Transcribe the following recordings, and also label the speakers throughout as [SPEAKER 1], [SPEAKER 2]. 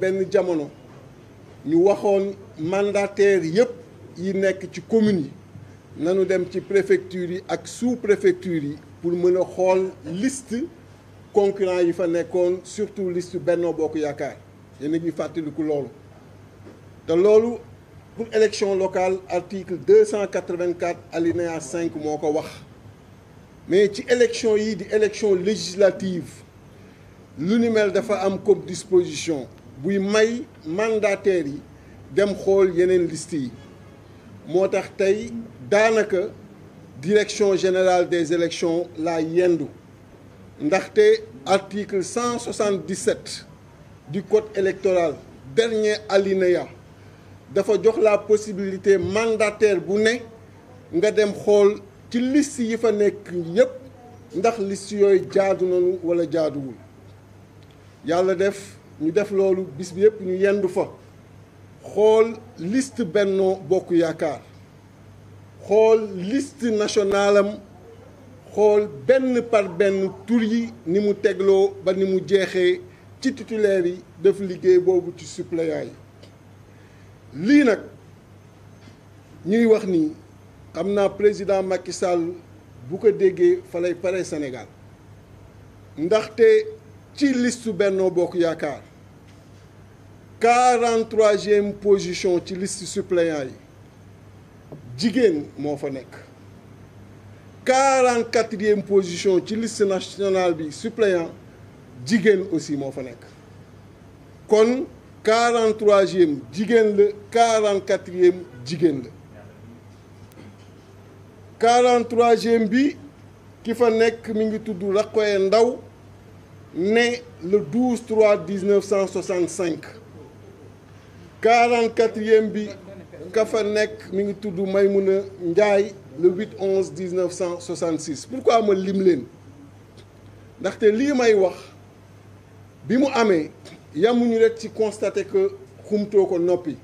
[SPEAKER 1] benn jamono ñu waxoon mandataire yépp yi nekk ci communes yi nanu dem ci préfecture yi ak sous-préfecture yi pour mën a xool liste concurrent yi fa nekkoon surtout liste Benno Bokk Yaakaar yéen a ngi fàttaliku loolu te loolu pour élection locale article 284 alinéa 5 moo ko wax mais ci élection yi di élection législative lu ni mel dafa am comme disposition buy may mandataires yi dem xool yeneen liste yi moo tax tey daanaka direction générale des élections laa yendu ndaxte article 177 du code électoral dernier alinéa dafa jox la possibilité mandataire bu ne nga dem xool ci liste yi fa nekk yépp ndax liste yooyu jaadu nañu wala jaaduwul yàlla def ñu def loolu bis bi yépp ñu yendu fa xool liste Benno Bokk Yaakaar xool liste nationale am xool benn par benn tur yi ni mu tegloo ba ni mu jeexee ci titulaire yi def liggéey boobu ci suppléant yi lii nag ñuy wax ni xam naa président Macky Sall bu ko déggee fa lay pare Sénégal ndaxte ci liste Benno Bokk Yaakaar 43e position ci liste suppléant yi jigéen moo fa nekk 44e position ci liste nationale bi suppléant jigéen aussi moo fa nekk kon 43e jigéen la 44e jigéen la 43e bi ki fa nekk mi ngi tudd Rakoye Ndaw né le 12/3/1965 44e bi ka fa nekk mi ngi tudd Maymouna Ndiaye le 8/11/1966 pourquoi ma lim leen ndaxte lii may wax bi mu amee yamuñu rek ci constater que xumtoo ko noppi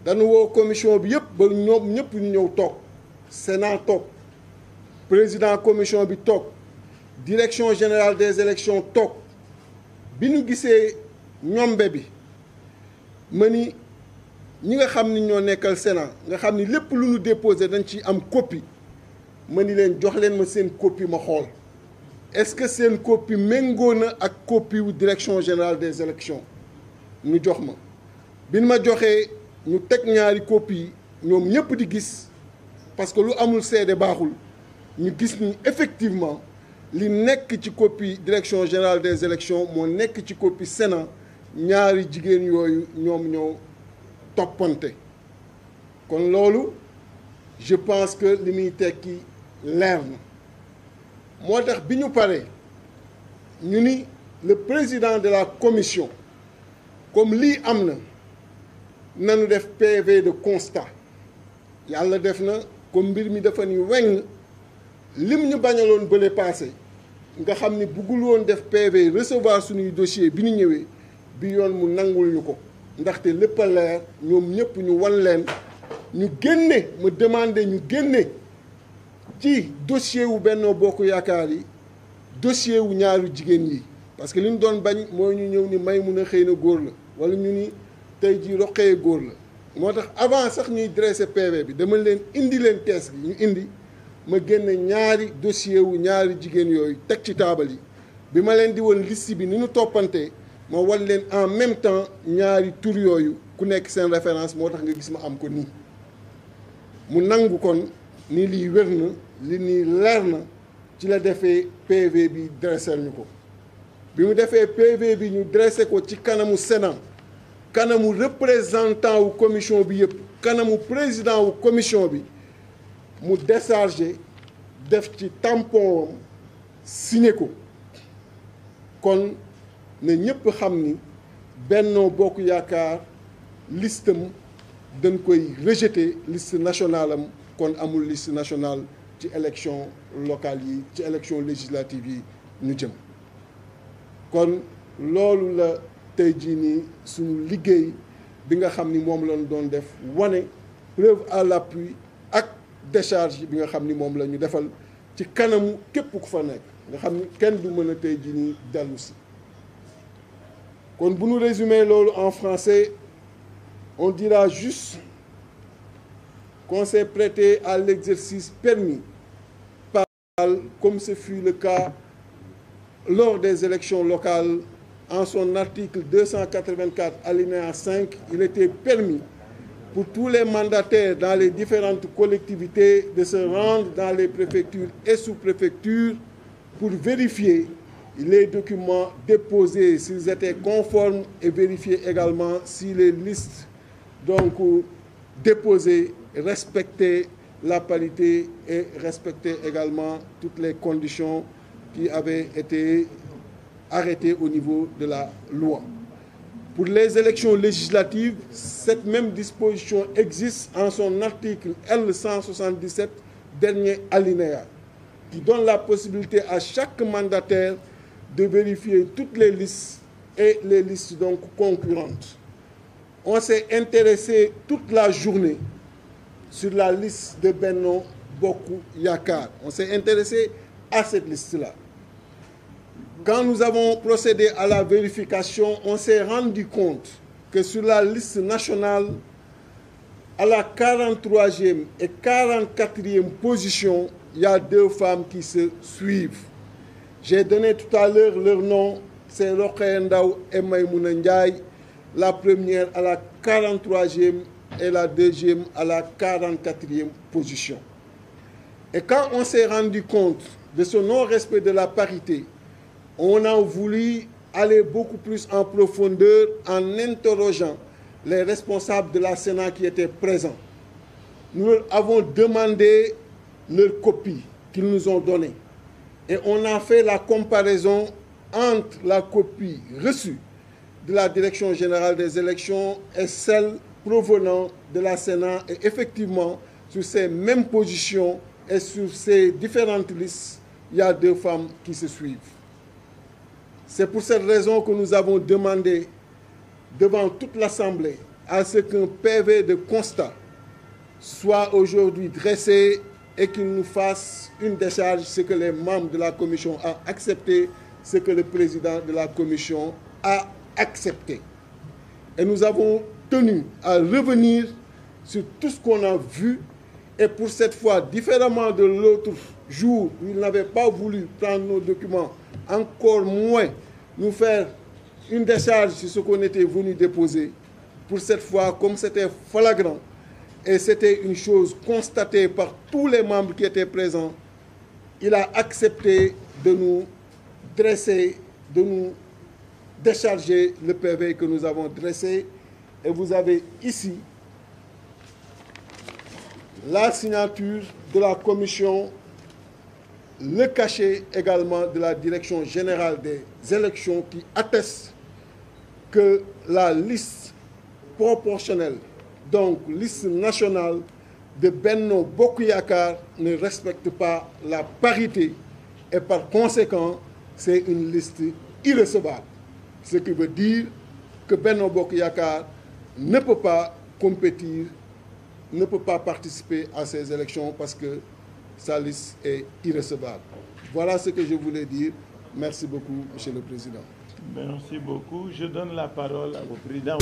[SPEAKER 1] dañu woo commission bi yëpp ba ñoom ñëpp ñu ñëw toog Sénat toog président commission bi toog direction générale des élections toog bi ñu gisee ñombe bi ma ni ñi nga xam ni ñoo nekkal Sénat nga xam ni lépp lu ñu déposé dañ ci am copie ma ni leen jox leen ma seen copie ma xool est-ce que seen copie méngoo na ak copie wu direction générale des élections ñu jox ma bi ma joxee ñu teg ñaari copie yi ñoom ñëpp di gis parce que lu amul seede baaxul ñu gis ni effectivement li nekk ci copie direction générale des élections moo nekk ci copie Sénat ñaari jigéen yooyu ñoom ñoo toppante kon loolu je pense que li muy tekki leer na moo tax bi ñu paree ñu ni le président de la commission comme lii am na nanu def PV de constat yàlla def na comme mbir mi dafa ni weng lim ñu bañaloon bële passé nga xam ni buggul woon def PV recevoir suñuy dossier bi ñu ñëwee bi yoon mu nangul ñu ko ndaxte lépp a leer ñoom ñëpp ñu wan leen ñu génne ma demandé ñu génne ci dossier wu Benno Bokk Yaakaar yi dossier wu ñaaru jigéen yi parce que li ñu doon bañ mooy ñu ñëw ni Maymuna xëy na góor la wala ñu ni tey jii Roqee góor la moo tax avant sax ñuy dressé PV bi dama leen indi leen kees gi ñu indi ma génne ñaari dossier wu ñaari jigéen yooyu teg ci taabal yi bi ma leen di woon liste bi ni ñu toppantee ma wan leen en même temps ñaari tur yooyu ku nekk seen référence moo tax nga gis ma am ko nii mu nangu kon ni lii wér na li nii leer na ci la defee PV bi dressé ñu ko bi mu defee PV bi ñu dressé ko ci kanamu Sénat kanamu représentant wu commission bi yëpp kanamu président wu commission bi mu déchargé def ci tampon am signé ko kon ne ñëpp xam ni Benno Bokk Yaakaar listam dañ koy rejeté liste nationale am kon amul liste nationale ci élection locale yi ci élection législative yi ñu jëm kon loolu la tey jii nii suñu liggéey bi nga xam ni moom lañ doon def wane preuve à l'appui ak décharge bi nga xam ni moom la ñu defal ci kanamu képp ku fa nekk nga xam ni kenn du mën a tey jii nii dellu si Quand vous nous résumez l'eau en français, on dira juste qu'on s'est prêté à l'exercice permis par, comme ce fut le cas lors des élections locales. En son article 284, alinéa 5, il était permis pour tous les mandataires dans les différentes collectivités de se rendre dans les préfectures et sous-préfectures pour vérifier les documents déposés, s'ils étaient conformes, et vérifier également si les listes donc déposées respectaient la parité et respectaient également toutes les conditions qui avaient été arrêtées au niveau de la loi. Pour les élections législatives, cette même disposition existe en son article L177, dernier alinéa, qui donne la possibilité à chaque mandataire de vérifier toutes les listes et les listes donc concurrentes. On s'est intéressé toute la journée sur la liste de Benno Bokk Yakaar. On s'est intéressé à cette liste-là. Quand nous avons procédé à la vérification, on s'est rendu compte que sur la liste nationale, à la 43e et 44e position, il y a 2 femmes qui se suivent. J'ai donné tout à l'heure leur nom, c'est Rokhaya Ndaw et Maymouna Ndiaye, la première à la 43e et la deuxième à la 44e position. Et quand on s'est rendu compte de ce non-respect de la parité, on a voulu aller beaucoup plus en profondeur en interrogeant les responsables de la Sénat qui étaient présents. Nous leur avons demandé leurs copies qu'ils nous ont données. Et on a fait la comparaison entre la copie reçue de la Direction générale des élections et celle provenant de la Sénat. Et effectivement, sur ces mêmes positions et sur ces différentes listes, il y a 2 femmes qui se suivent. C'est pour cette raison que nous avons demandé devant toute l'Assemblée à ce qu'un PV de constat soit aujourd'hui dressé et qu'il nous fasse une décharge, ce que les membres de la commission ont accepté, ce que le président de la commission a accepté. Et nous avons tenu à revenir sur tout ce qu'on a vu, et pour cette fois, différemment de l'autre jour où il n'avait pas voulu prendre nos documents, encore moins nous faire une décharge sur ce qu'on était venu déposer. Pour cette fois, comme c'était flagrant et c'était une chose constatée par tous les membres qui étaient présents, il a accepté de nous dresser, de nous décharger le PV que nous avons dressé. Et vous avez ici la signature de la commission, le cachet également de la Direction générale des élections qui atteste que la liste proportionnelle, donc liste nationale de Benno Bokk Yakaar, ne respecte pas la parité et par conséquent, c'est une liste irrecevable. Ce qui veut dire que Benno Bokk Yakaar ne peut pas compétir, ne peut pas participer à ces élections parce que sa liste est irrecevable. Voilà ce que je voulais dire. Merci beaucoup, Monsieur le Président.
[SPEAKER 2] Merci beaucoup. Je donne la parole au Président.